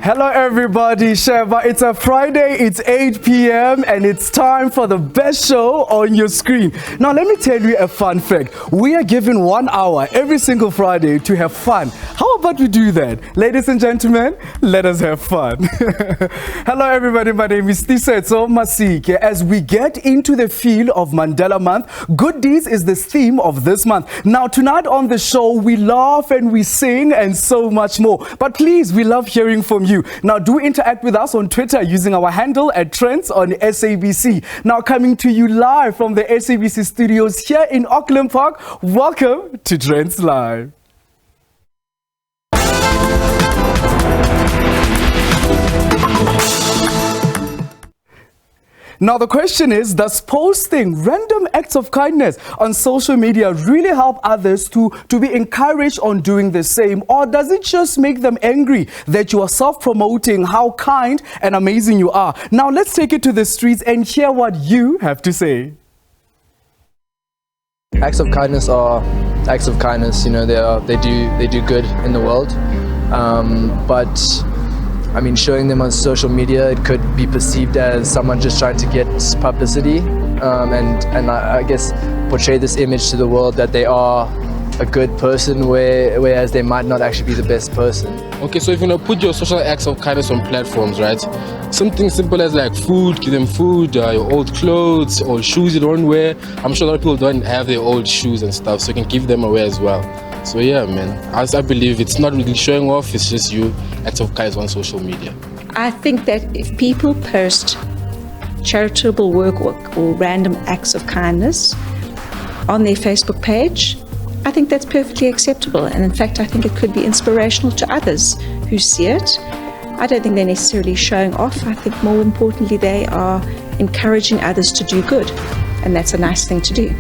Hello everybody, Sheba. It's a Friday, it's 8 p.m. and it's time for the best show on your screen. Now let me tell you a fun fact. We are given 1 hour every single Friday to have fun. How about we do that? Ladies and gentlemen, let us have fun. Hello everybody, my name is Tisetso Masike. As we get into the feel of Mandela month, good deeds is the theme of this month. Now tonight on the show, we laugh and we sing and so much more. But please, we love hearing from you. Now do interact with us on Twitter using our handle at Trendz on SABC. Now coming to you live from the SABC studios here in Auckland Park. Welcome to Trendz Live. Now the question is, does posting random acts of kindness on social media really help others to be encouraged on doing the same? Or does it just make them angry that you are self-promoting how kind and amazing you are? Now let's take it to the streets and hear what you have to say. Acts of kindness are acts of kindness, you know, they do good in the world. But I mean, showing them on social media, it could be perceived as someone just trying to get publicity, and I guess portray this image to the world that they are a good person, whereas they might not actually be the best person. Okay, so if you put your social acts of kindness on platforms, right? Something simple as like food, give them food, your old clothes or shoes you don't wear. I'm sure a lot of people don't have their old shoes and stuff, so you can give them away as well. So yeah, man, as I believe it's not really showing off, it's just you acts of kindness on social media. I think that if people post charitable work or random acts of kindness on their Facebook page, I think that's perfectly acceptable. And in fact, I think it could be inspirational to others who see it. I don't think they're necessarily showing off. I think more importantly, they are encouraging others to do good. And that's a nice thing to do.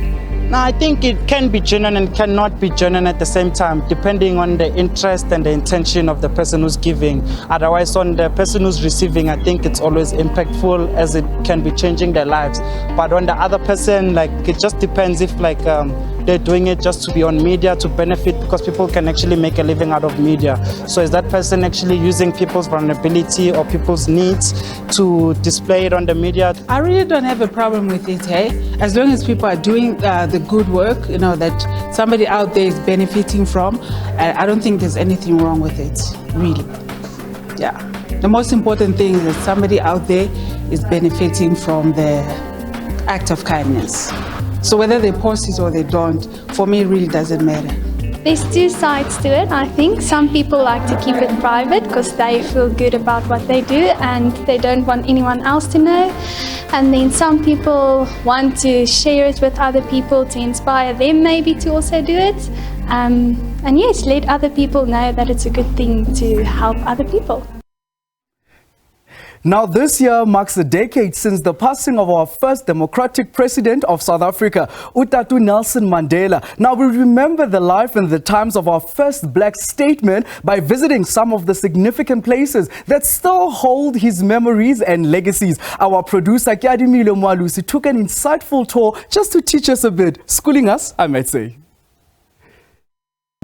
Now, I think it can be genuine and cannot be genuine at the same time, depending on the interest and the intention of the person who's giving. Otherwise, on the person who's receiving, I think it's always impactful as it can be changing their lives. But on the other person, like, it just depends if they're doing it just to be on media, to benefit, because people can actually make a living out of media. So is that person actually using people's vulnerability or people's needs to display it on the media? I really don't have a problem with it, hey? As long as people are doing the good work, you know, that somebody out there is benefiting from, I don't think there's anything wrong with it, really. Yeah. The most important thing is that somebody out there is benefiting from the act of kindness. So whether they post it or they don't, for me, it really doesn't matter. There's two sides to it, I think. Some people like to keep it private because they feel good about what they do and they don't want anyone else to know. And then some people want to share it with other people to inspire them maybe to also do it. And yes, let other people know that it's a good thing to help other people. Now this year marks a decade since the passing of our first democratic president of South Africa, Utatu Nelson Mandela. Now we remember the life and the times of our first black statesman by visiting some of the significant places that still hold his memories and legacies. Our producer Kiadimile Mwalusi took an insightful tour just to teach us a bit, schooling us, I might say.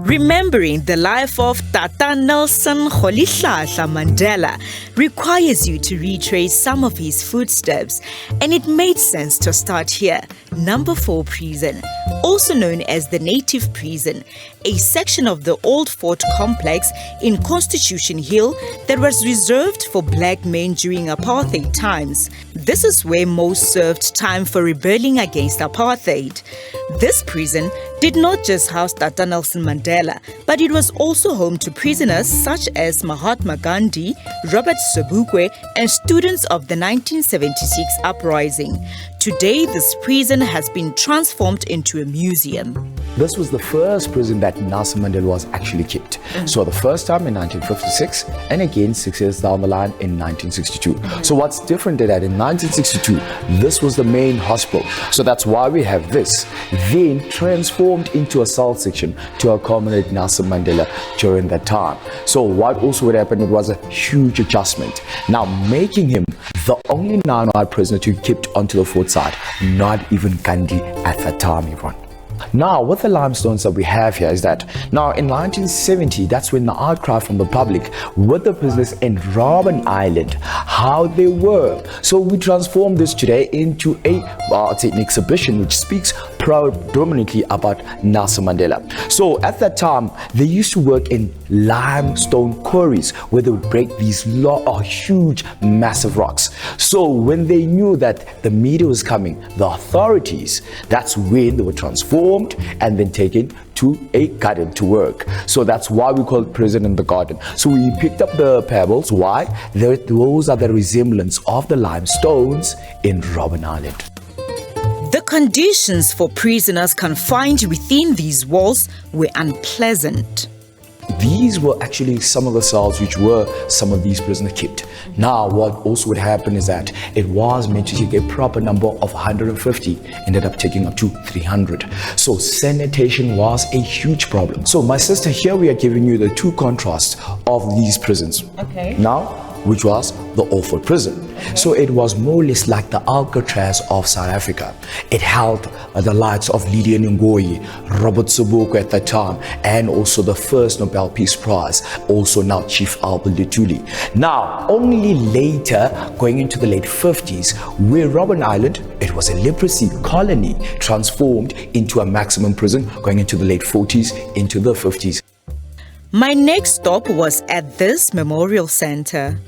Remembering the life of Tata Nelson Rolihlahla Mandela requires you to retrace some of his footsteps, and it made sense to start here. Number 4 Prison, also known as the Native Prison, a section of the old fort complex in Constitution Hill that was reserved for black men during apartheid times. This is where most served time for rebelling against apartheid. This prison did not just house Tata Nelson Mandela, but it was also home to prisoners such as Mahatma Gandhi, Robert Sobukwe, and students of the 1976 uprising. Today, this prison has been transformed into a museum. This was the first prison that Nelson Mandela was actually kept. So the first time in 1956 and again 6 years down the line in 1962. So what's different is that in 1962, this was the main hospital. So that's why we have this. Then transformed into a cell section to accommodate Nelson Mandela during that time. So what also would happen, it was a huge adjustment. Now making him the only non-white prisoner to be kept onto the fort side, not even Gandhi at that time, everyone. Now, with the limestones that we have here is that now in 1970, that's when the outcry from the public with the prisoners in Robben Island, how they were. So we transformed this today into an exhibition which speaks predominantly about Nelson Mandela. So at that time, they used to work in limestone quarries where they would break these huge, massive rocks. So when they knew that the media was coming, the authorities, that's when they were transformed and then taken to a garden to work. So that's why we call it prison in the garden. So we picked up the pebbles. Why? Those are the resemblance of the limestones in Robben Island. The conditions for prisoners confined within these walls were unpleasant. These were actually some of the cells which were some of these prisoners kept. Now what also would happen is that it was meant to take a proper number of 150, ended up taking up to 300. So sanitation was a huge problem. So my sister, here we are giving you the two contrasts of these prisons. Okay. Now, which was the Orford prison. So it was more or less like the Alcatraz of South Africa. It held the likes of Lydia Ngoyi, Robert Soboko at that time, and also the first Nobel Peace Prize, also now Chief Albert Lutuli. Now, only later, going into the late 50s, where Robben Island, it was a leprosy colony, transformed into a maximum prison, going into the late 40s, into the 50s. My next stop was at this memorial center.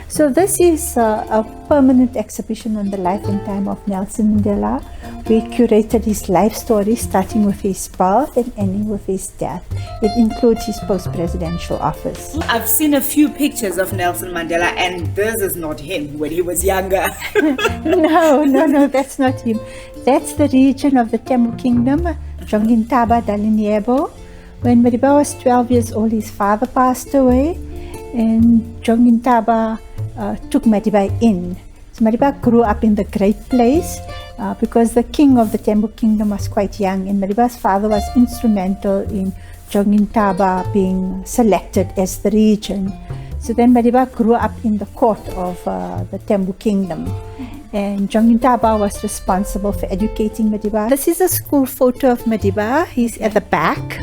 So this is a permanent exhibition on the life and time of Nelson Mandela. We curated his life story starting with his birth and ending with his death. It includes his post-presidential office. I've seen a few pictures of Nelson Mandela and this is not him when he was younger. No, that's not him. That's the region of the Tembu Kingdom, Jongintaba Dalinyebo. When Madiba was 12 years old, his father passed away and Jongintaba took Madiba in. So Madiba grew up in the great place because the king of the Tembu Kingdom was quite young, and Madiba's father was instrumental in Jongintaba being selected as the region. So then Madiba grew up in the court of the Tembu Kingdom, and Jongintaba was responsible for educating Madiba. This is a school photo of Madiba. He's at the back.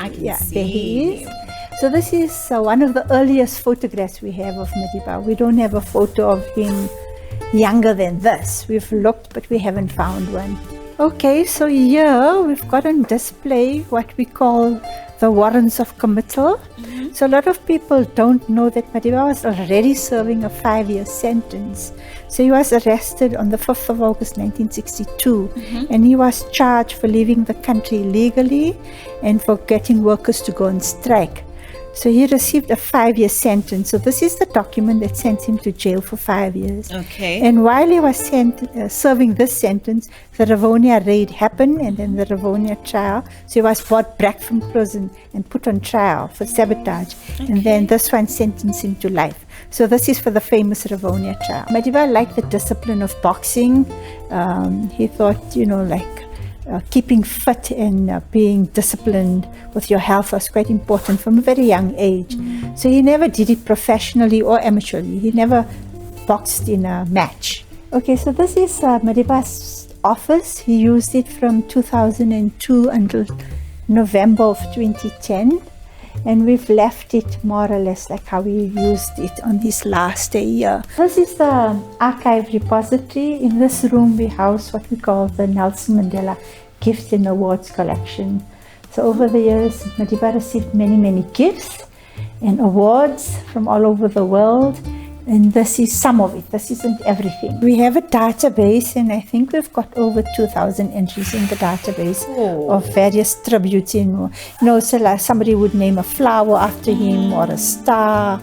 I can see. There he is. So this is one of the earliest photographs we have of Madiba. We don't have a photo of him younger than this. We've looked, but we haven't found one. Okay, so here we've got on display what we call the warrants of committal. So a lot of people don't know that Madiba was already serving a 5-year sentence. So he was arrested on the 5th of August 1962 and he was charged for leaving the country illegally and for getting workers to go on strike. So he received a 5-year sentence. So this is the document that sent him to jail for 5 years. Okay. And while he was serving this sentence, the Rivonia raid happened and then the Rivonia trial. So he was brought back from prison and put on trial for sabotage. Okay. And then this one sentenced him to life. So this is for the famous Rivonia trial. Madiba liked the discipline of boxing. He thought, keeping fit and being disciplined with your health was quite important from a very young age. So he never did it professionally or amateurly. He never boxed in a match. Okay, so this is Madiba's office. He used it from 2002 until November of 2010. And we've left it more or less like how we used it on this last day here. This is the archive repository. In this room we house what we call the Nelson Mandela Gifts and Awards collection. So over the years, Madiba received many gifts and awards from all over the world. And this is some of it. This isn't everything. We have a database, and I think we've got over 2,000 entries in the database of various tributes. So like somebody would name a flower after him or a star.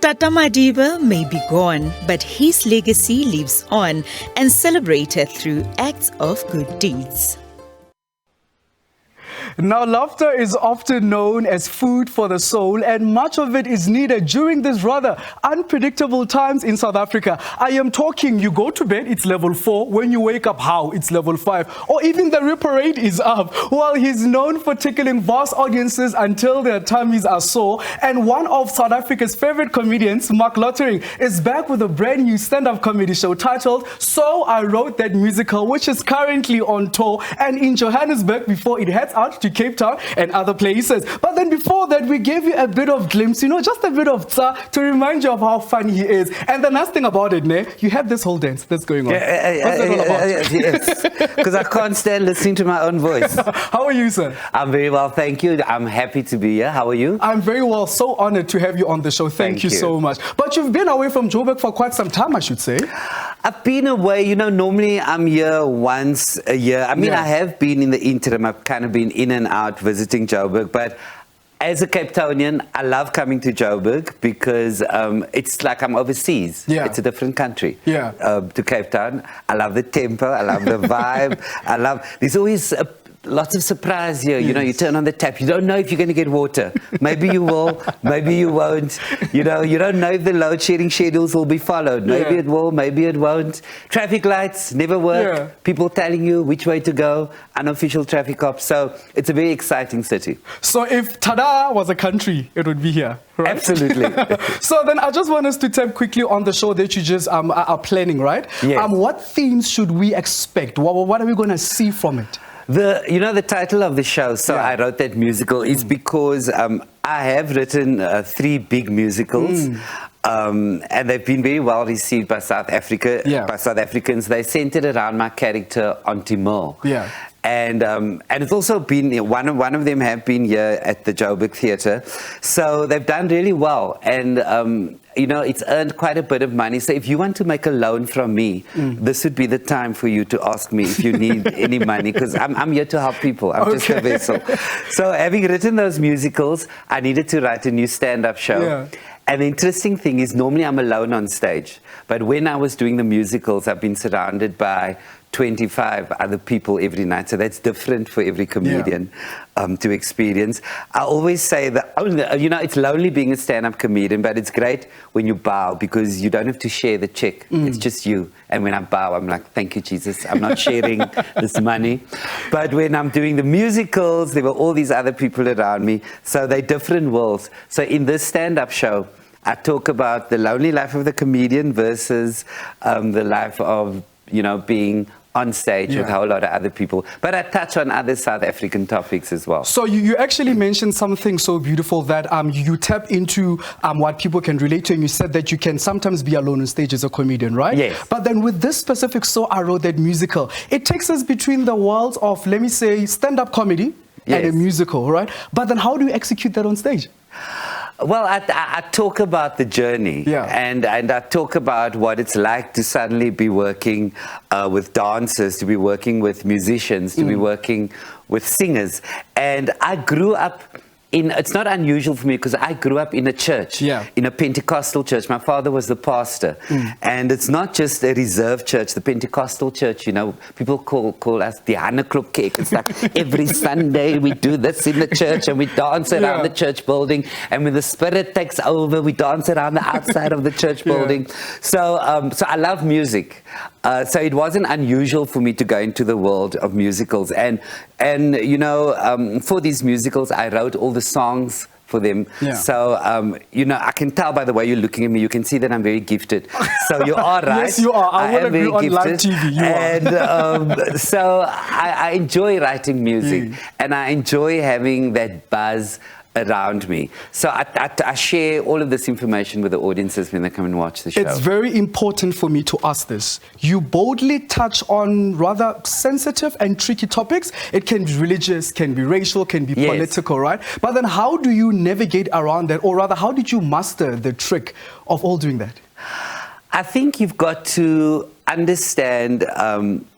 Tata Madiba may be gone, but his legacy lives on and celebrated through acts of good deeds. Now, laughter is often known as food for the soul, and much of it is needed during these rather unpredictable times in South Africa. I am talking, you go to bed, it's level 4. When you wake up, how? It's level 5. Or even the repo rate is up. Well, he's known for tickling vast audiences until their tummies are sore. And one of South Africa's favorite comedians, Lottering, is back with a brand new stand-up comedy show titled So I Wrote That Musical, which is currently on tour and in Johannesburg before it heads out to Cape Town and other places. But then before that, we gave you a bit of glimpse, just a bit of to remind you of how funny he is. And the nice thing about it, you have this whole dance that's going on. What's that all about? Yes, because I can't stand listening to my own voice. How are you, sir? I'm very well, thank you. I'm happy to be here. How are you? I'm very well. So honored to have you on the show. Thank you so much. But you've been away from Joburg for quite some time, I should say. I've been away, normally I'm here once a year. I mean, I have been in the interim. I've kind of been in and out visiting Joburg, but as a Cape Townian, I love coming to Joburg because it's like I'm overseas. It's a different country to Cape Town. I love the tempo, I love the vibe. There's always lots of surprise here. You turn on the tap, you don't know if you're going to get water. Maybe you will, maybe you won't. You don't know if the load shedding schedules will be followed. Maybe it will, maybe it won't. Traffic lights never work. People telling you which way to go, unofficial traffic cops. So it's a very exciting city. So if Tada was a country, it would be here. Right? Absolutely. So then I just want us to tap quickly on the show that you just are planning, right? Yes. What themes should we expect? What are we going to see from it? The title of the show, So I Wrote That Musical, is because I have written 3 big musicals. And they've been very well received by South Africa, by South Africans. They centered around my character on Timor. And it's also been, one of them have been here at the Joburg Theatre. So they've done really well. And, it's earned quite a bit of money. So if you want to make a loan from me, this would be the time for you to ask me if you need any money, because I'm here to help people. I'm just a vessel. So having written those musicals, I needed to write a new stand-up show. And the interesting thing is, normally I'm alone on stage. But when I was doing the musicals, I've been surrounded by 25 other people every night. So that's different for every comedian to experience. I always say that, it's lonely being a stand-up comedian, but it's great when you bow because you don't have to share the check. It's just you. And when I bow, I'm like, thank you, Jesus. I'm not sharing this money. But when I'm doing the musicals, there were all these other people around me. So they're different worlds. So in this stand-up show, I talk about the lonely life of the comedian versus the life of, being on stage with a whole lot of other people. But I touch on other South African topics as well. So you actually mentioned something so beautiful that you tap into what people can relate to, and you said that you can sometimes be alone on stage as a comedian, right? Yes. But then with this specific So I Wrote That Musical, it takes us between the worlds of, let me say, stand-up comedy and a musical, right? But then how do you execute that on stage? Well, I talk about the journey, and I talk about what it's like to suddenly be working with dancers, to be working with musicians, to be working with singers. And I grew up it's not unusual for me because I grew up in a church, in a Pentecostal church. My father was the pastor. And it's not just a reserved church, the Pentecostal church, people call us the Hanneklop cake. It's like every Sunday we do this in the church and we dance around the church building. And when the Spirit takes over, we dance around the outside of the church building. So I love music. So it wasn't unusual for me to go into the world of musicals. And for these musicals, I wrote all the songs for them. So, I can tell by the way you're looking at me, you can see that I'm very gifted. So you are right. Yes, you are. I will agree on live TV. You and so I enjoy writing music and I enjoy having that buzz around me. So I share all of this information with the audiences when they come and watch the show. It's very important for me to ask this. You boldly touch on rather sensitive and tricky topics. It can be religious, can be racial, can be political, right? But then how do you navigate around that? Or rather, how did you master the trick of all doing that? I think you've got to understand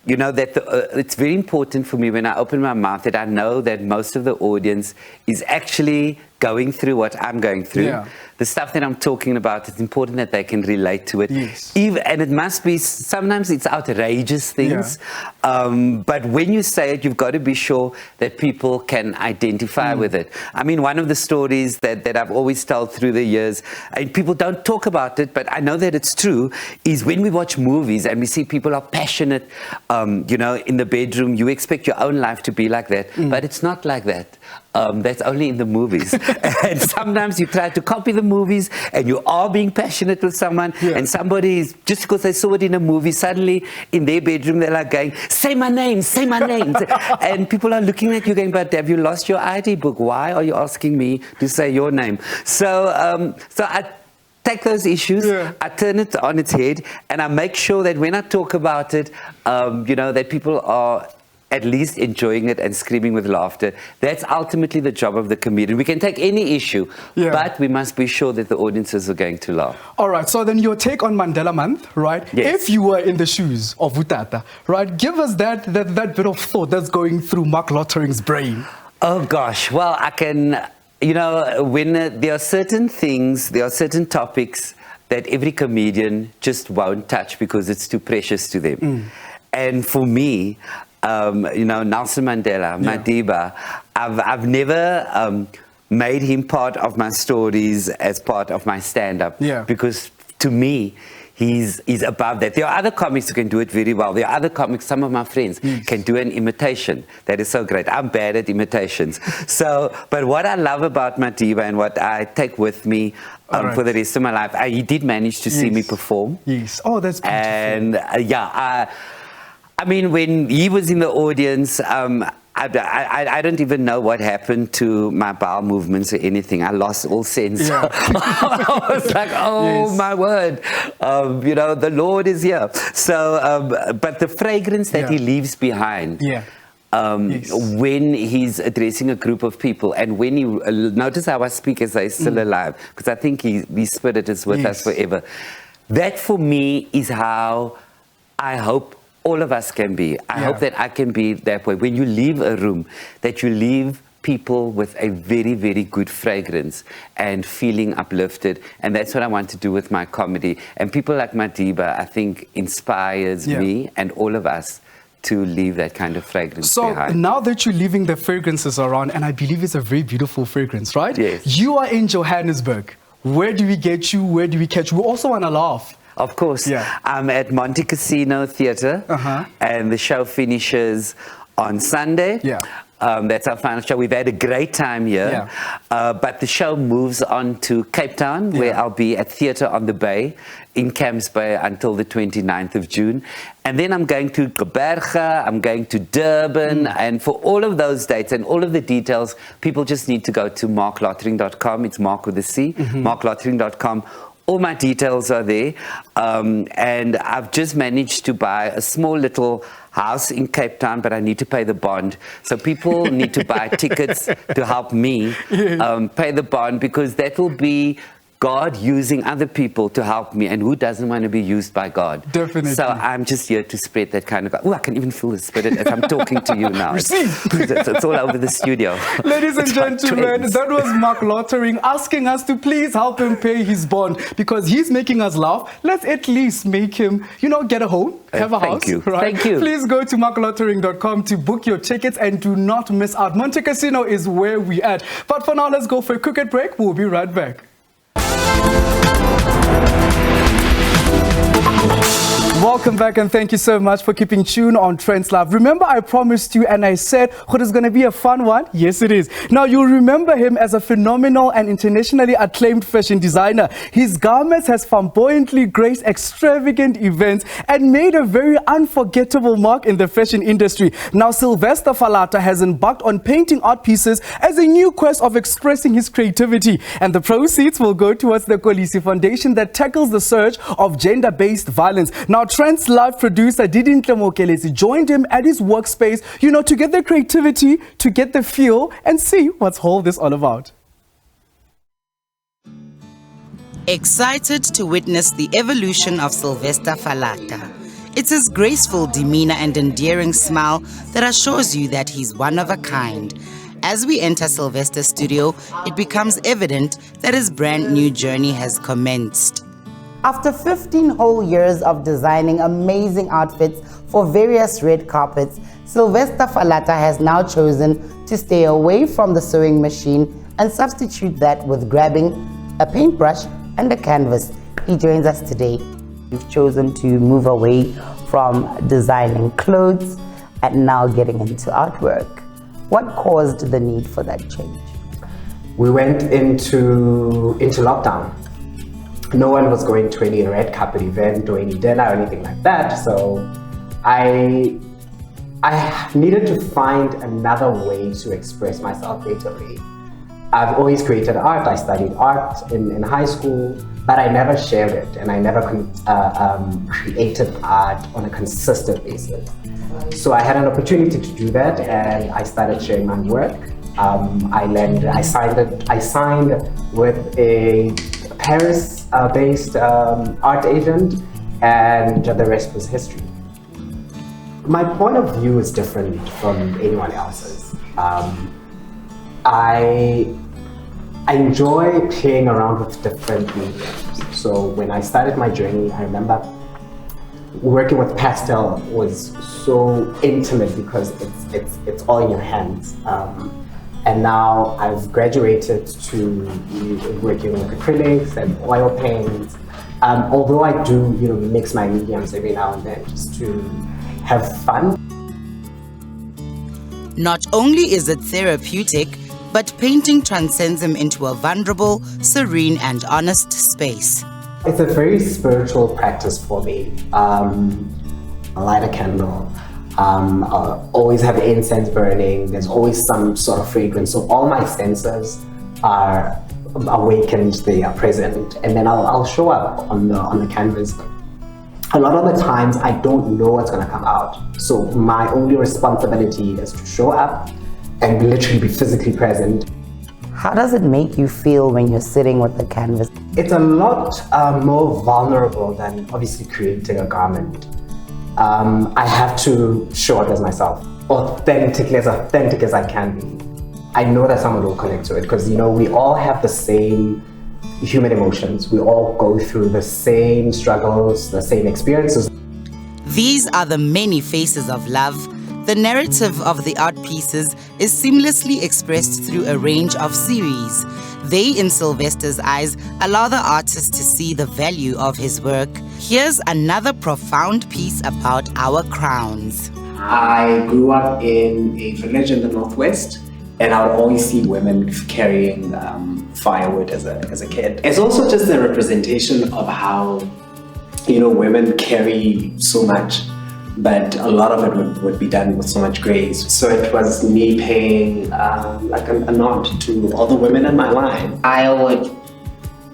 you know, that it's very important for me when I open my mouth that I know that most of the audience is actually going through what I'm going through. Yeah. The stuff that I'm talking about, it's important that they can relate to it. Yes. And it must be, sometimes it's outrageous things, but when you say it, you've got to be sure that people can identify with it. I mean, one of the stories that I've always told through the years, and people don't talk about it, but I know that it's true, is when we watch movies and we see people are passionate, you know, in the bedroom, you expect your own life to be like that, but it's not like that. That's only in the movies. And sometimes you try to copy the movies and you are being passionate with someone, and somebody is, just because they saw it in a movie, suddenly in their bedroom they're like going, say my name, say my name. And people are looking at you going, but have you lost your ID book? Why are you asking me to say your name? So, so I take those issues, I turn it on its head, and I make sure that when I talk about it, you know, that people are at least enjoying it and screaming with laughter. That's ultimately the job of the comedian. We can take any issue, but we must be sure that the audiences are going to laugh. All right, so then your take on Mandela Month, right? Yes. If you were in the shoes of Utata, right, give us that bit of thought that's going through Mark Lottering's brain. Oh gosh, well, I can, you know, when there are certain things, there are certain topics that every comedian just won't touch because it's too precious to them. And for me, you know, Nelson Mandela, Madiba, I've never made him part of my stories as part of my stand-up, because to me, he's above that. There are other comics who can do it very well. There are other comics, some of my friends can do an imitation. That is so great. I'm bad at imitations. So, but what I love about Madiba and what I take with me for the rest of my life, he did manage to see me perform. Yes. Oh, that's beautiful. And I mean, when he was in the audience, I don't even know what happened to my bowel movements or anything. I lost all sense. I was like, oh my word, you know, the Lord is here. So, but the fragrance that he leaves behind, when he's addressing a group of people, and when he, notice how I speak as he's still alive, because I think his spirit is with us forever. That for me is how I hope all of us can be. I hope that I can be that way. When you leave a room, that you leave people with a very, very good fragrance and feeling uplifted. And that's what I want to do with my comedy. And people like Madiba, I think, inspires me and all of us to leave that kind of fragrance behind. So now that you're leaving the fragrances around, and I believe it's a very beautiful fragrance, right? Yes. You are in Johannesburg. Where do we get you? Where do we catch you? We also want to laugh. Of course. I'm at Monte Casino Theatre, and the show finishes on Sunday. That's our final show. We've had a great time here, but the show moves on to Cape Town, where I'll be at Theatre on the Bay in Camps Bay until the 29th of June. And then I'm going to Gqeberha, I'm going to Durban, and for all of those dates and all of the details, people just need to go to marklottering.com. It's Mark with a C, marklottering.com. All my details are there, and I've just managed to buy a small little house in Cape Town, but I need to pay the bond. So people need to buy tickets to help me pay the bond, because that will be God using other people to help me, and who doesn't want to be used by God? Definitely. So I'm just here to spread that kind of God. Oh, I can even feel the spirit as I'm talking to you now. It's all over the studio. Ladies and gentlemen, that was Mark Lottering asking us to please help him pay his bond, because he's making us laugh. Let's at least make him, you know, get a home, have a house. Thank you. Right? Thank you. Please go to marklottering.com to book your tickets, and do not miss out. Monte Casino is where we at. But for now, let's go for a cricket break. We'll be right back. Welcome back, and thank you so much for keeping tuned on Trendz Live. Remember, I promised you and I said it's going to be a fun one. Yes, it is. Now, you'll remember him as a phenomenal and internationally acclaimed fashion designer. His garments has flamboyantly graced extravagant events and made a very unforgettable mark in the fashion industry. Now, Sylvester Falata has embarked on painting art pieces as a new quest of expressing his creativity. And the proceeds will go towards the Kolisi Foundation that tackles the surge of gender-based violence. Now, Trendz Live producer Didintle Mokelezi joined him at his workspace, you know, to get the creativity, to get the feel, and see what's all this all about. Excited to witness the evolution of Sylvester Falata. It's his graceful demeanor and endearing smile that assures you that he's one of a kind. As we enter Sylvester's studio, it becomes evident that his brand new journey has commenced. After 15 whole years of designing amazing outfits for various red carpets, Sylvester Falata has now chosen to stay away from the sewing machine and substitute that with grabbing a paintbrush and a canvas. He joins us today. You've chosen to move away from designing clothes and now getting into artwork. What caused the need for that change? We went into lockdown. No one was going to any red carpet event or any dinner or anything like that, so I needed to find another way to express myself creatively. I've always created art. I studied art in high school, but I never shared it, and I never created art on a consistent basis. So I had an opportunity to do that, and I started sharing my work. I signed with a Paris-based art agent, and the rest was history. My point of view is different from anyone else's. I enjoy playing around with different mediums. So when I started my journey, I remember working with pastel was so intimate because it's all in your hands. And now I've graduated to working with acrylics and oil paints. Although I do, mix my mediums every now and then just to have fun. Not only is it therapeutic, but painting transcends him into a vulnerable, serene and honest space. It's a very spiritual practice for me. I light a candle, I'll always have incense burning, there's always some sort of fragrance, so all my senses are awakened, they are present, and then I'll show up on the canvas. A lot of the times I don't know what's going to come out, so my only responsibility is to show up and literally be physically present. How does it make you feel when you're sitting with the canvas? It's a lot more vulnerable than obviously creating a garment. I have to show up as myself, authentic as I can be. I know that someone will connect to it because we all have the same human emotions. We all go through the same struggles, the same experiences. These are the many faces of love. The narrative of the art pieces is seamlessly expressed through a range of series. They, in Sylvester's eyes, allow the artist to see the value of his work. Here's another profound piece about our crowns. I grew up in a village in the northwest, and I would always see women carrying firewood as a kid. It's also just a representation of how, women carry so much, but a lot of it would be done with so much grace. So it was me paying like a nod to all the women in my line. Firewood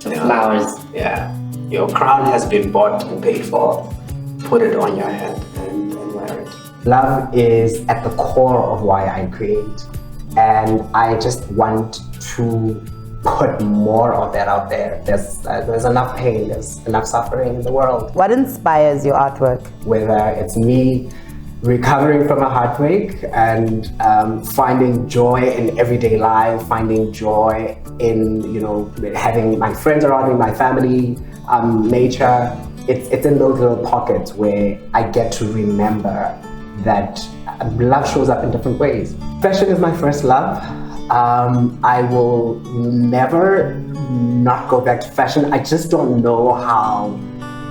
to flowers. Yeah. Your crown has been bought and paid for. Put it on your head and wear it. Love is at the core of why I create. And I just want to put more of that out there. There's enough pain, there's enough suffering in the world. What inspires your artwork? Whether it's me recovering from a heartbreak and finding joy in everyday life, finding joy in having my friends around me, my family, nature. It's in those little pockets where I get to remember that love shows up in different ways. Fashion is my first love. I will never not go back to fashion. I just don't know how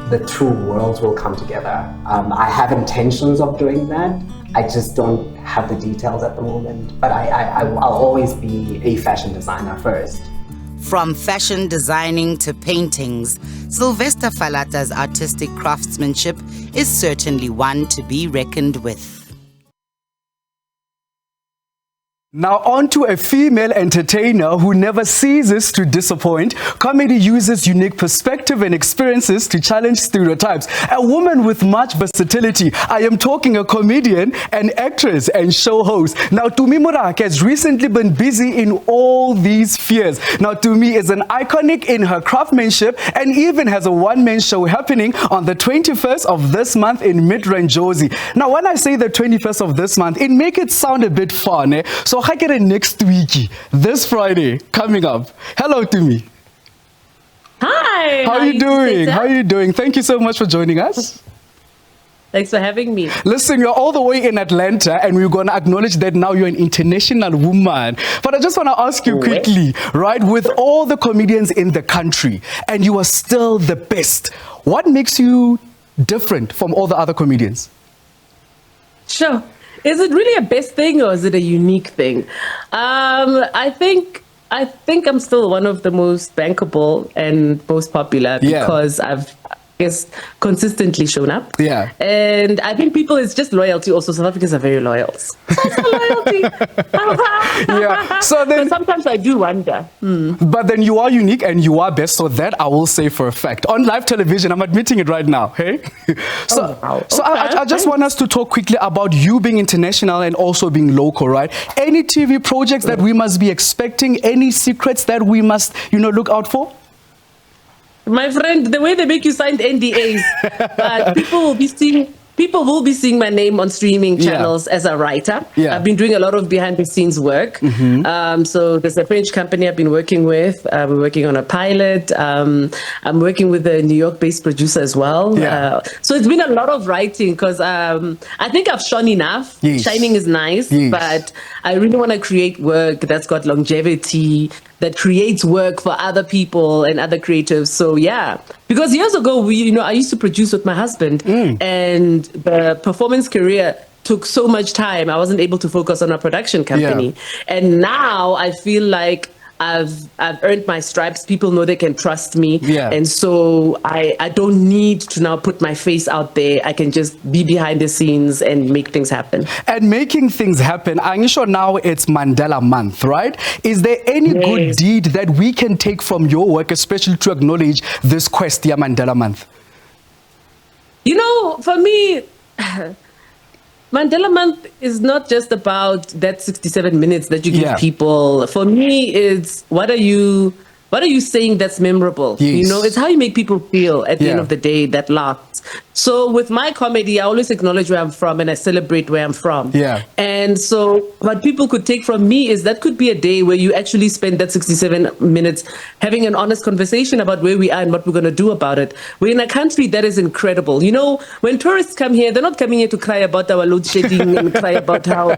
the two worlds will come together. I have intentions of doing that. I just don't have the details at the moment. But I'll always be a fashion designer first. From fashion designing to paintings, Sylvester Falata's artistic craftsmanship is certainly one to be reckoned with. Now on to a female entertainer who never ceases to disappoint. Comedy uses unique perspective and experiences to challenge stereotypes. A woman with much versatility. I am talking a comedian, an actress and show host. Now Tumi Morake has recently been busy in all these spheres. Now Tumi is an iconic in her craftsmanship and even has a one-man show happening on the 21st of this month in Midrand, Jozi. Now when I say the 21st of this month, it make it sound a bit fun. So I get it next week, this Friday, coming up. Hello to me. Hi. How are you doing? How are you doing? Thank you so much for joining us. Thanks for having me. Listen, you're all the way in Atlanta, and we're going to acknowledge that now you're an international woman. But I just want to ask you quickly, right, with all the comedians in the country, and you are still the best, what makes you different from all the other comedians? Sure. Is it really a best thing or is it a unique thing? I think I'm still one of the most bankable and most popular because I've consistently shown up. Yeah. And I think people, it's just loyalty also. South Africans are very loyal. Loyalty. Yeah. So then, but sometimes I do wonder. But then you are unique and you are best, so that I will say for a fact. On live television, I'm admitting it right now, hey? I just want us to talk quickly about you being international and also being local, right? Any TV projects that we must be expecting, any secrets that we must, look out for? My friend, the way they make you sign NDAs, but people will be seeing my name on streaming channels as a writer. Yeah. I've been doing a lot of behind the scenes work. So there's a French company I've been working with. We're working on a pilot. I'm working with a New York-based producer as well. Yeah. So it's been a lot of writing because I think I've shone enough. Yes. Shining is nice, but I really want to create work that's got longevity, that creates work for other people and other creatives. So yeah, because years ago, I used to produce with my husband, and the performance career took so much time. I wasn't able to focus on a production company. And now I feel like I've earned my stripes. People know they can trust me. And so I don't need to now put my face out there. I can just be behind the scenes and make things happen. And making things happen, I'm sure now it's Mandela month, right? Is there any good deed that we can take from your work, especially to acknowledge this quest, Mandela month? For me, Mandela Month is not just about that 67 minutes that you give people. For me, it's what are you saying that's memorable? Yes. It's how you make people feel at the end of the day that lasts. So with my comedy, I always acknowledge where I'm from and I celebrate where I'm from. Yeah. And so what people could take from me is that could be a day where you actually spend that 67 minutes having an honest conversation about where we are and what we're going to do about it. We're in a country that is incredible. When tourists come here, they're not coming here to cry about our load shedding and cry about how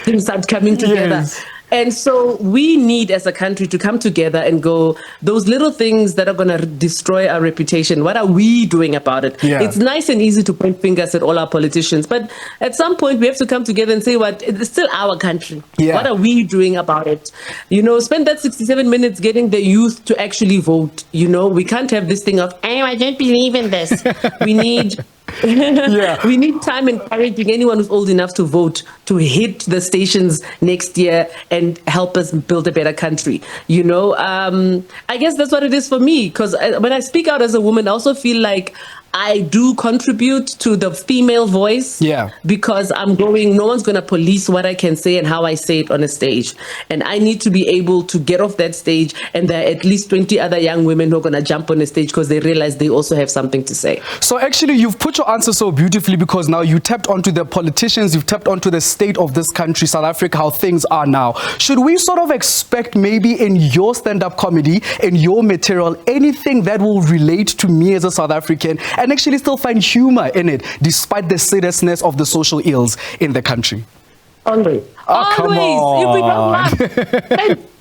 things aren't coming together. Yes. And so we need as a country to come together and go, those little things that are going to destroy our reputation, what are we doing about it? Yeah. It's nice and easy to point fingers at all our politicians, but at some point we have to come together and say, it's still our country. Yeah. What are we doing about it? Spend that 67 minutes getting the youth to actually vote. We can't have this thing of, I don't believe in this. We need... We need time encouraging anyone who's old enough to vote to hit the stations next year and help us build a better country. I guess that's what it is for me, because when I speak out as a woman, I also feel like I do contribute to the female voice because no one's going to police what I can say and how I say it on a stage. And I need to be able to get off that stage, and there are at least 20 other young women who are going to jump on the stage because they realize they also have something to say. So actually, you've put your answer so beautifully, because now you tapped onto the politicians, you've tapped onto the state of this country, South Africa, how things are now. Should we sort of expect maybe in your stand-up comedy, in your material, anything that will relate to me as a South African and actually still find humor in it, despite the seriousness of the social ills in the country? Always. Come on.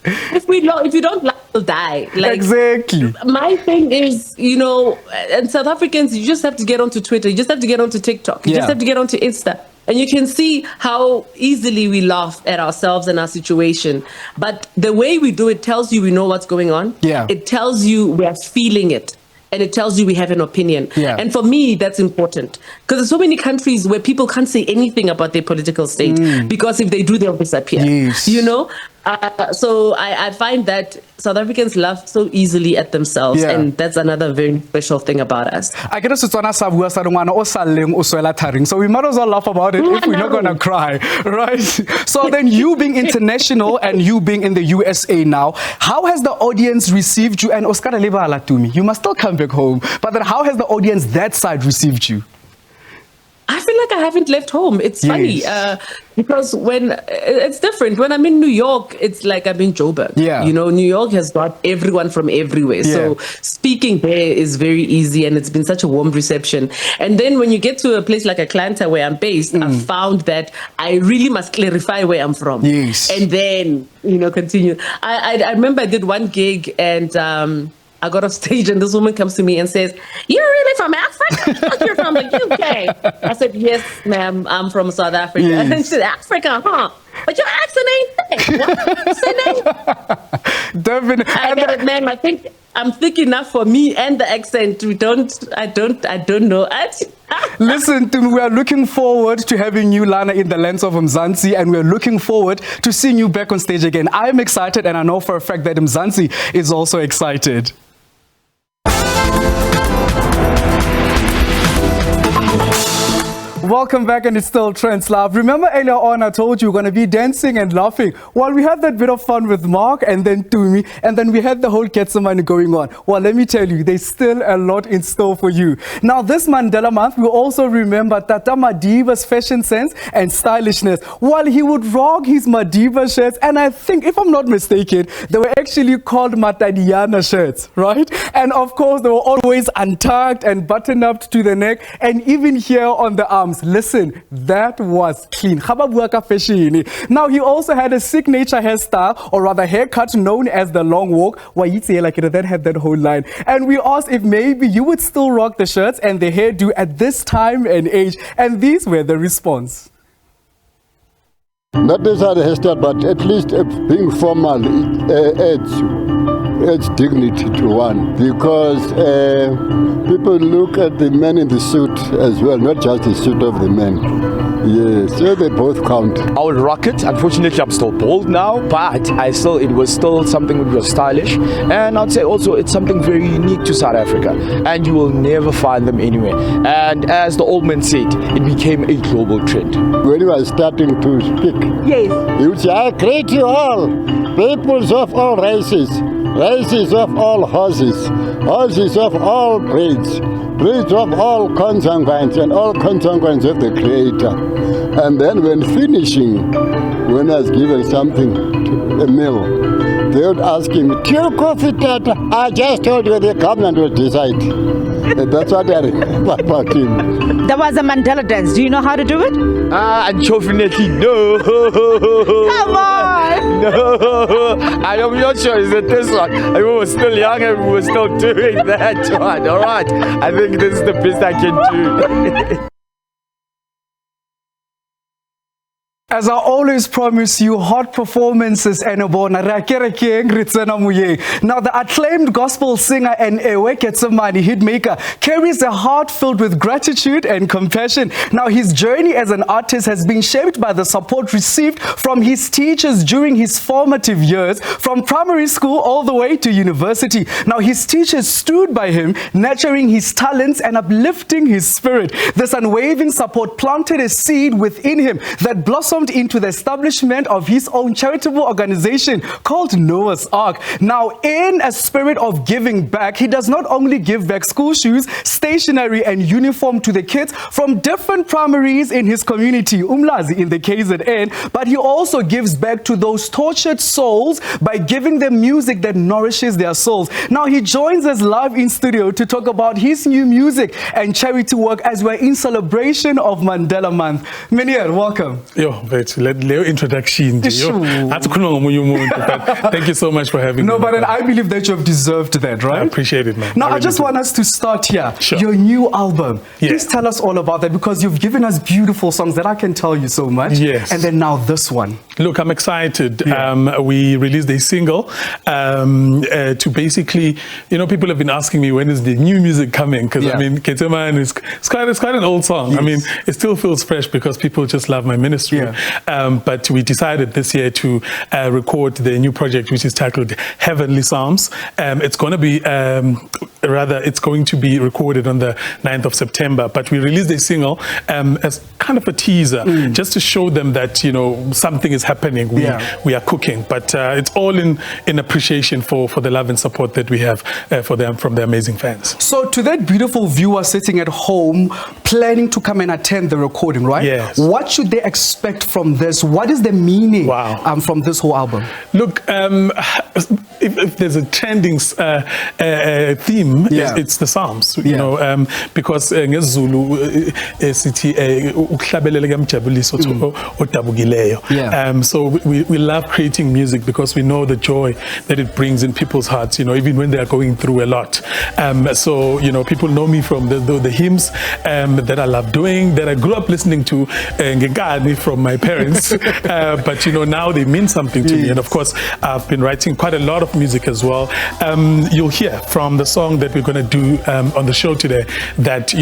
If we don't laugh, we'll die. Exactly. My thing is, and South Africans, you just have to get onto Twitter. You just have to get onto TikTok. You just have to get onto Insta. And you can see how easily we laugh at ourselves and our situation. But the way we do it tells you we know what's going on. Yeah. It tells you we're feeling it. and it tells you we have an opinion. Yeah. And for me, that's important because there's so many countries where people can't say anything about their political state because if they do, they'll disappear. Yes. You know? So I find that South Africans laugh so easily at themselves, and that's another very special thing about us. I get so we might as well laugh about it if we're not gonna cry, right? So then you being international and you being in the USA now, how has the audience received you? And Oscar Lebala Tumi, you must still come back home, but then how has the audience that side received you? I feel like I haven't left home. It's funny because when it's different. When I'm in New York, it's like I'm in Joburg. Yeah. You know, New York has got everyone from everywhere. So speaking there is very easy and it's been such a warm reception. And then when you get to a place like Atlanta where I'm based, I found that I really must clarify where I'm from. Yes. And then, you know, continue. I remember I did one gig and I got off stage and this woman comes to me and says, "You're really from Africa? You're from the UK?" I said, "Yes, ma'am, I'm from South Africa." Yes. And she said, "Africa, huh? But your accent ain't thick." What? Say that? Definitely. I get it, ma'am. I think I'm thick enough for me and the accent. I don't know. Listen, we are looking forward to having you, Lana, in the lands of Mzansi, and we're looking forward to seeing you back on stage again. I'm excited, and I know for a fact that Mzansi is also excited. Welcome back, and it's still Trendz Live. Remember earlier on I told you we're going to be dancing and laughing. Well, we had that bit of fun with Mark and then Tumi, and then we had the whole Ketsamani going on. Well, let me tell you, there's still a lot in store for you. Now, this Mandela month, we also remember Tata Madiba's fashion sense and stylishness. While he would rock his Madiba shirts, and I think, if I'm not mistaken, they were actually called Matadiana shirts, right? And of course, they were always untucked and buttoned up to the neck, and even here on the arms. Listen, that was clean. Now, he also had a signature hairstyle, or rather haircut, known as the long walk. That had that whole line. And we asked if maybe you would still rock the shirts and the hairdo at this time and age. And these were the response. Not necessarily hairstyle, but at least being formal, it adds dignity to one, because people look at the men in the suit as well, not just the suit of the men. Yes, so they both count. I would rock it. Unfortunately, I'm still bald now, but it was still something that was stylish, and I'd say also it's something very unique to South Africa, and you will never find them anywhere. And as the old man said, it became a global trend. When you are starting to speak, yes, you would say, "I greet you all, peoples of all races, races of all horses, horses of all breeds, breeds of all consanguines, and all consanguines of the Creator." And then when finishing, when I was giving something to a meal, they would ask him, "Two coffee, Tata?" "I just told you the government will decide." That's what I remember about him. There was a Mandela dance. Do you know how to do it? Unfortunately, no. Come on! No. I'm not sure. Is it this one? We were still young and we were still doing that one. All right. I think this is the best I can do. As I always promise you, hot performances and Now, the acclaimed gospel singer and Ketsamani hitmaker carries a heart filled with gratitude and compassion. Now, his journey as an artist has been shaped by the support received from his teachers during his formative years, from primary school all the way to university. Now, his teachers stood by him, nurturing his talents and uplifting his spirit. This unwavering support planted a seed within him that blossomed into the establishment of his own charitable organization called Noah's Ark. Now, in a spirit of giving back, he does not only give back school shoes, stationery, and uniform to the kids from different primaries in his community, Umlazi in the KZN, but he also gives back to those tortured souls by giving them music that nourishes their souls. Now, he joins us live in studio to talk about his new music and charity work as we're in celebration of Mandela Month. Meneer, welcome. Yo, Leo introduction. Thank you so much for having me. No, but I believe that you have deserved that, right? I appreciate it, man. Now, I just want us to start here. Sure. Your new album. Please tell us all about that, because you've given us beautiful songs that I can tell you so much. Yes. And then now this one. Look, I'm excited. We released a single to basically, people have been asking me when is the new music coming, because I mean, Keteman is quite an old song. I mean, it still feels fresh because people just love my ministry. But we decided this year to record the new project, which is titled Heavenly Psalms. It's going to be it's going to be recorded on the 9th of September, but we released a single as kind of a teaser, just to show them that, something is happening. We are cooking, but it's all in appreciation for the love and support that we have for them from the amazing fans. So to that beautiful viewer sitting at home, planning to come and attend the recording, right? Yes. What should they expect from this? What is the meaning from this whole album? Look, if there's a trending theme, it's the Psalms, because ngesiZulu sithi ukuhlabelele kamjabuliso odabukileyo. So we love creating music because we know the joy that it brings in people's hearts, even when they are going through a lot. So people know me from the hymns that I love doing, that I grew up listening to from my parents, but now they mean something to me. And of course, I've been writing quite a lot of music as well. You'll hear from the song that we're going to do on the show today that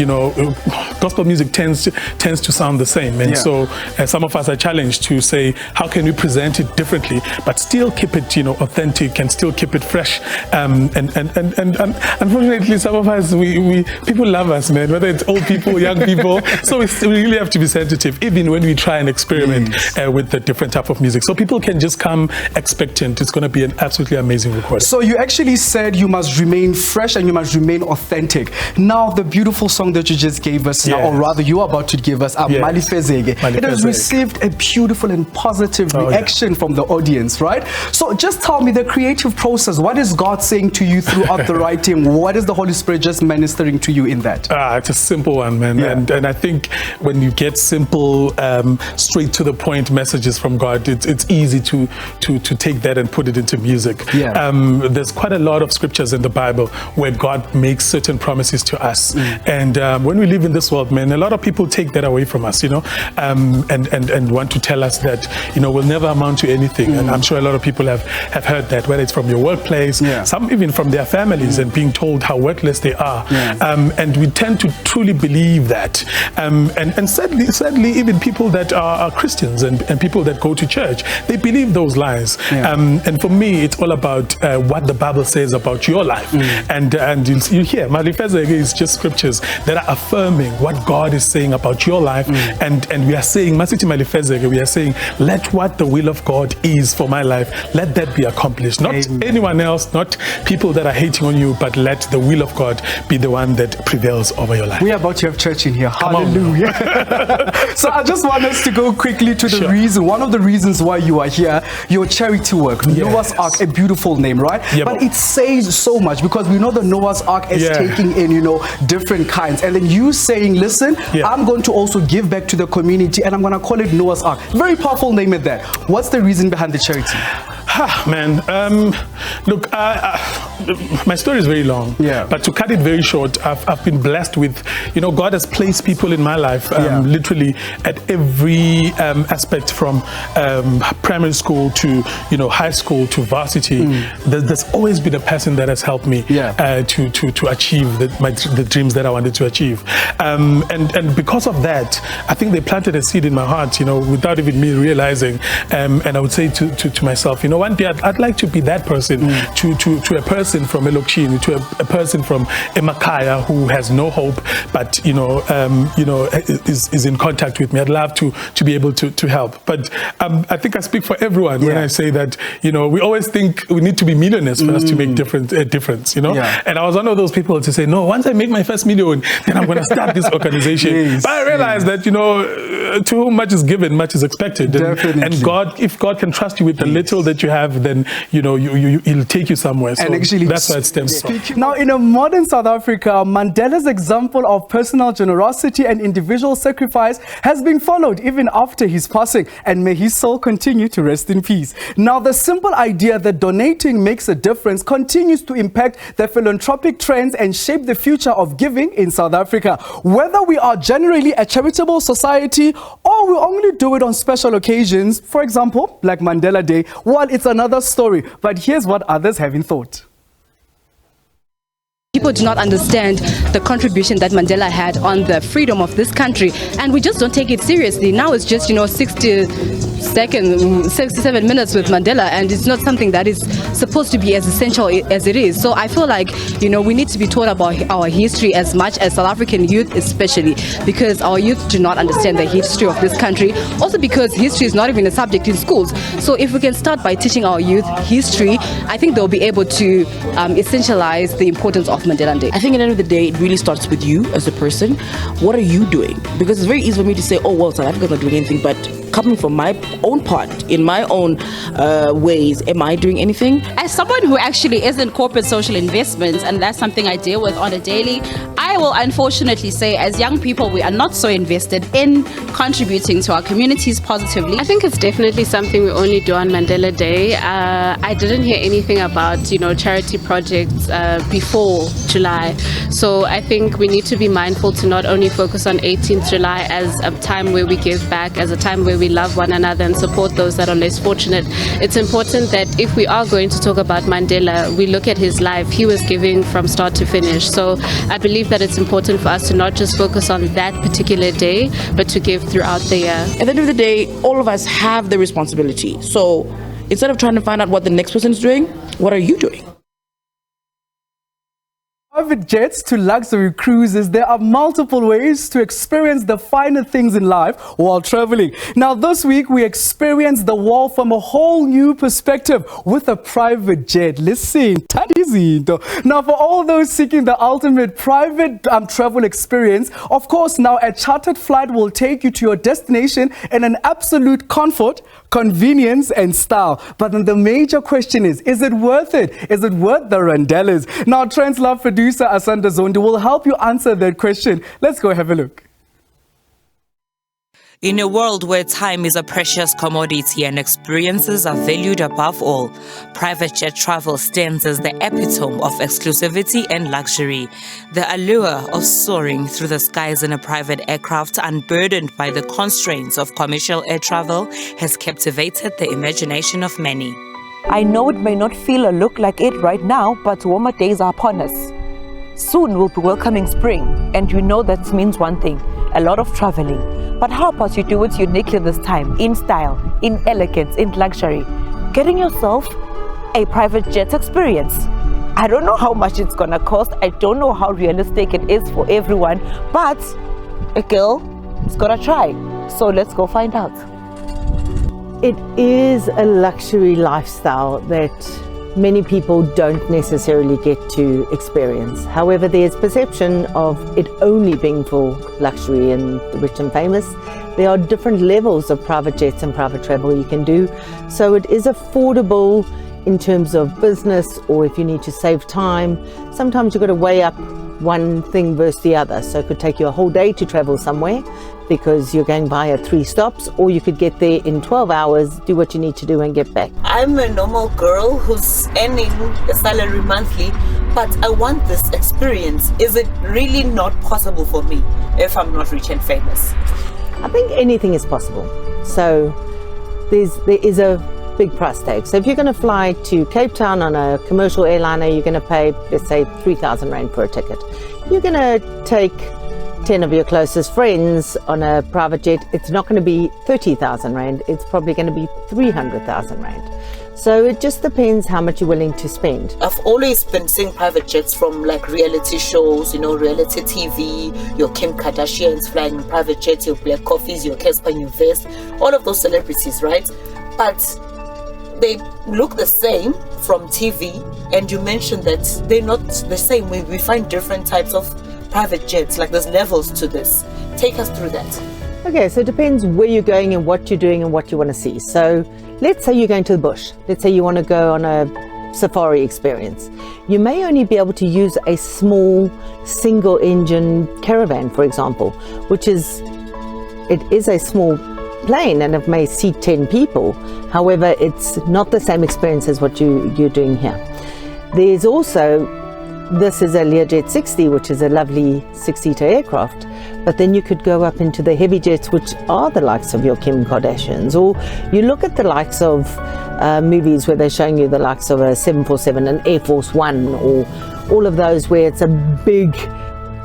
gospel music tends to sound the same, and so some of us are challenged to say, how can we present it differently but still keep it authentic and still keep it fresh, and unfortunately some of us, we people love us, man, whether it's old people, young people, so we really have to be sensitive even when we try and experiment with the different type of music, so people can just come expectant. It's going to be an absolutely amazing recording. So you actually said you must remain fresh and you must remain authentic. Now the beautiful song that you just gave us now, or rather you are about to give us, Malifezege, it has received a beautiful and positive reaction from the audience, right? So just tell me the creative process. What is God saying to you throughout the writing? What is the Holy Spirit just ministering to you in that? It's a simple one, man. And I think when you get simple, straight to the point messages from God, it's easy to take that and put it into music. There's quite a lot of scriptures in the Bible where God makes certain promises to us. And when we live in this world, man, a lot of people take that away from us, and want to tell us that, we'll never amount to anything. And I'm sure a lot of people have heard that, whether it's from your workplace, some even from their families, and being told how worthless they are. And we tend to truly believe that. And sadly, even people that are Christians and people that go to church, they believe those lies. And for me, it's all about what the Bible says about your life. And you hear, Malifezege is just scriptures that are affirming what God is saying about your life. And we are saying, Masiti Malifezege, we are saying, let what the will of God is for my life, let that be accomplished. Not anyone else, not people that are hating on you, but let the will of God be the one that prevails over your life. We are about to have church in here. Hallelujah. So I just want us to go quickly to the reason, one of the reasons why you are here, your charity work. Noah's Ark, a beautiful name, right? But it says so much, because we know the Noah's Ark is taking in, different kinds. And then you saying, listen, I'm going to also give back to the community, and I'm going to call it Noah's Ark. Very powerful name at that. What's the reason behind the charity? Man, look, my story is very long, but to cut it very short, I've been blessed with, God has placed people in my life, literally at every aspect, from primary school to, high school to varsity. There's always been a person that has helped me to achieve the dreams that I wanted to achieve. And because of that, I think they planted a seed in my heart, without even me realizing. And I would say to myself, one day I'd like to be that person to a person from Elokshini, to a person from Emakaya who has no hope, but is in contact with me. I'd love to be able to help. But I think I speak for everyone when I say that we always think we need to be millionaires for us to make a difference. And I was one of those people to say, no, once I make my first million, then I'm going to start this organization. But I realized that to whom much is given, much is expected. And God, if God can trust you with the little that you have, then he'll take you somewhere. So, and actually really. That's why it stems from. Now, in a modern South Africa, Mandela's example of personal generosity and individual sacrifice has been followed even after his passing, and may his soul continue to rest in peace. Now, the simple idea that donating makes a difference continues to impact the philanthropic trends and shape the future of giving in South Africa. Whether we are generally a charitable society or we only do it on special occasions, for example, like Mandela Day, well, it's another story. But here's what others haven't thought. People do not understand the contribution that Mandela had on the freedom of this country, and we just don't take it seriously. Now it's just 67 minutes with Mandela, and it's not something that is supposed to be as essential as it is. So I feel like we need to be taught about our history as much as South African youth, especially because our youth do not understand the history of this country. Also because history is not even a subject in schools. So if we can start by teaching our youth history, I think they'll be able to essentialize the importance of Mandela Day. I think at the end of the day, it really starts with you as a person. What are you doing? Because it's very easy for me to say, oh, well, South Africa's not doing anything, but coming from my own part, in my own ways, am I doing anything? As someone who actually is in corporate social investments, and that's something I deal with on a daily, I will unfortunately say as young people, we are not so invested in contributing to our communities positively. I think it's definitely something we only do on Mandela Day. I didn't hear anything about, charity projects before July. So I think we need to be mindful to not only focus on 18th July as a time where we give back, as a time where we love one another and support those that are less fortunate. It's important that if we are going to talk about Mandela, we look at his life. He was giving from start to finish. So I believe that it's important for us to not just focus on that particular day, but to give throughout the year. At the end of the day, all of us have the responsibility. So instead of trying to find out what the next person is doing, what are you doing? Private jets to luxury cruises, there are multiple ways to experience the finer things in life while traveling. Now, this week we experienced the world from a whole new perspective with a private jet. Listen, now for all those seeking the ultimate private travel experience, of course, now a chartered flight will take you to your destination in an absolute comfort, convenience and style. But then the major question is it worth it? Is it worth the randellas? Now, Trendz Love producer Asanda Zondi will help you answer that question. Let's go have a look. In a world where time is a precious commodity and experiences are valued above all, private jet travel stands as the epitome of exclusivity and luxury. The allure of soaring through the skies in a private aircraft, unburdened by the constraints of commercial air travel, has captivated the imagination of many. I know it may not feel or look like it right now, but warmer days are upon us. Soon we'll be welcoming spring, and you know that means one thing, a lot of traveling. But how about you do it uniquely this time, in style, in elegance, in luxury, getting yourself a private jet experience. I don't know how much it's gonna cost, I don't know how realistic it is for everyone, but a girl is gonna try. So let's go find out. It is a luxury lifestyle that many people don't necessarily get to experience. However, there's perception of it only being for luxury and the rich and famous. There are different levels of private jets and private travel you can do. So it is affordable in terms of business, or if you need to save time. Sometimes you've got to weigh up one thing versus the other. So it could take you a whole day to travel somewhere because you're going via 3 stops, or you could get there in 12 hours, do what you need to do and get back. I'm a normal girl who's earning a salary monthly, but I want this experience. Is it really not possible for me if I'm not rich and famous? I think anything is possible. So there is a big price tag. So if you're going to fly to Cape Town on a commercial airliner, you're going to pay, let's say, 3,000 Rand for a ticket. You're going to take 10 of your closest friends on a private jet, it's not going to be 30,000 Rand, it's probably going to be 300,000 Rand. So it just depends how much you're willing to spend. I've always been seeing private jets from like reality shows, reality TV, your Kim Kardashians flying in private jets, your Black Coffees, your Casper, your Vest, all of those celebrities, right? But they look the same from TV, and you mentioned that they're not the same. We find different types of private jets, like there's levels to this. Take us through that. Okay, so it depends where you're going and what you're doing and what you want to see. So let's say you're going to the bush. Let's say you want to go on a safari experience. You may only be able to use a small single engine caravan, for example, which is, it is a small plane and it may seat 10 people. However, it's not the same experience as what you're doing here. There's also, this is a Learjet 60, which is a lovely 6-seater aircraft, but then you could go up into the heavy jets, which are the likes of your Kim Kardashians, or you look at the likes of movies where they're showing you the likes of a 747, an Air Force One, or all of those where it's a big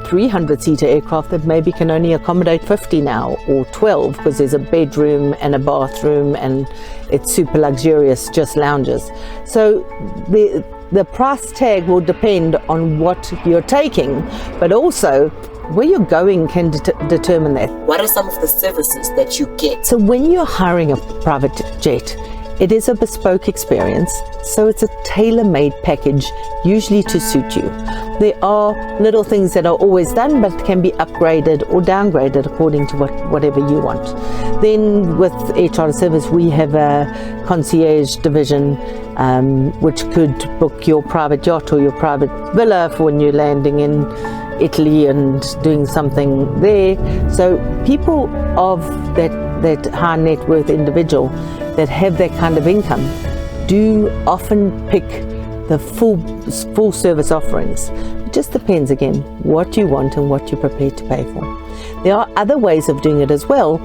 300-seater aircraft that maybe can only accommodate 50 now, or 12, because there's a bedroom and a bathroom and it's super luxurious, just lounges. So the price tag will depend on what you're taking, but also where you're going can determine that. What are some of the services that you get? So when you're hiring a private jet, it is a bespoke experience, so it's a tailor-made package, usually to suit you. There are little things that are always done, but can be upgraded or downgraded according to whatever you want. Then with Air Charter Service, we have a concierge division, which could book your private yacht or your private villa for when you're landing in Italy and doing something there. So people of that high net worth individual that have that kind of income do often pick the full service offerings. It just depends again what you want and what you're prepared to pay for. There are other ways of doing it as well,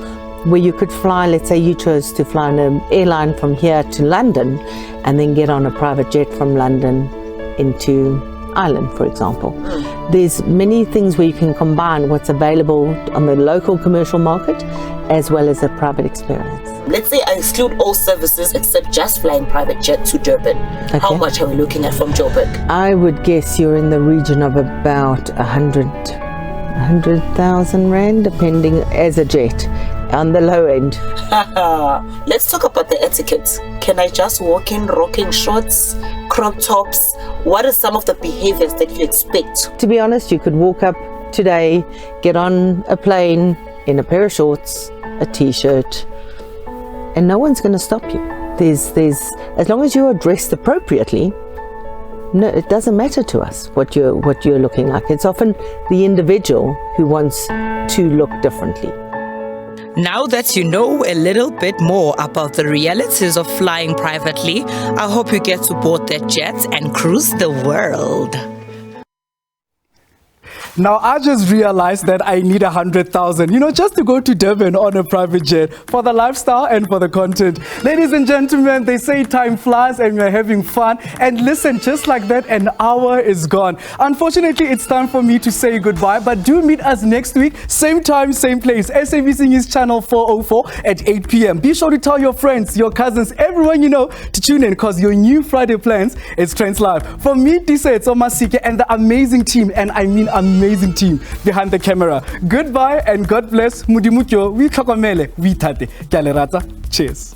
where you could fly, let's say you chose to fly on an airline from here to London and then get on a private jet from London into Ireland, for example. There's many things where you can combine what's available on the local commercial market as well as a private experience. Let's say I exclude all services except just flying private jet to Durban. Okay. How much are we looking at from Joburg? I would guess you're in the region of about 100,000 Rand, depending, as a jet, on the low end. Let's talk about the etiquette. Can I just walk in rocking shorts, crop tops? What are some of the behaviors that you expect? To be honest, you could walk up today, get on a plane in a pair of shorts, a t-shirt, and no one's going to stop you. There's as long as you are dressed appropriately, no, it doesn't matter to us what you're looking like. It's often the individual who wants to look differently. Now that you know a little bit more about the realities of flying privately, I hope you get to board that jet and cruise the world. Now, I just realized that I need 100,000, just to go to Durban on a private jet for the lifestyle and for the content. Ladies and gentlemen, they say time flies and we're having fun. And listen, just like that, an hour is gone. Unfortunately, it's time for me to say goodbye, but do meet us next week, same time, same place, SABC News Channel 404 at 8 p.m. Be sure to tell your friends, your cousins, everyone you know to tune in, because your new Friday plans is Trendz Live. For me, Disa Masike and the amazing team, and I mean amazing team behind the camera. Goodbye and God bless. Mudimutyo, we kakomele, we tate. Cheers.